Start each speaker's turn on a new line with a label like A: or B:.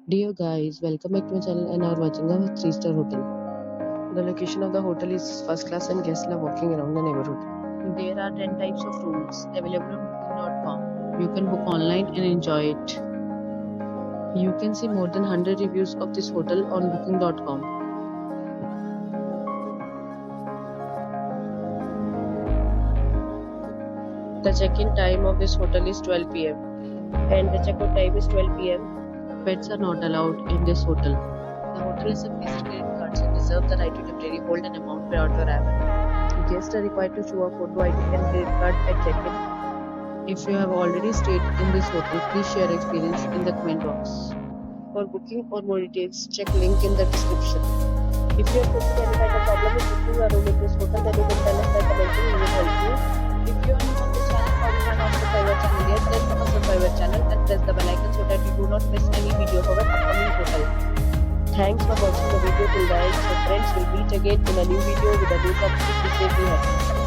A: Dear guys, welcome back to my channel and now we're watching a 3-star hotel. The location of the hotel is first class and guests are walking around the neighborhood. There are 10 types of rooms available on booking.com. You can book online and enjoy it. You can see more than 100 reviews of this hotel on booking.com. The check-in time of this hotel is 12 p.m. and the check-out time is 12 p.m. Pets are not allowed in this hotel. The hotel accepts major credit cards and reserves the right to temporarily hold an amount prior to arrival. Guests are required to show a photo ID and credit card at check-in. If you have already stayed in this hotel, please share your experience in the comment box. For booking or more details, check link in the description. If you are facing any kind of problem with booking a room in this hotel, then you can tell us by commenting. We will help you. If you are new on this channel or you have not subscribed our channel yet, then subscribe our channel and press the bell icon so that you do not miss any video of our upcoming hotel. Thanks for watching the video till the end. So friends, will meet again in a new video with a new topic. Stay safe.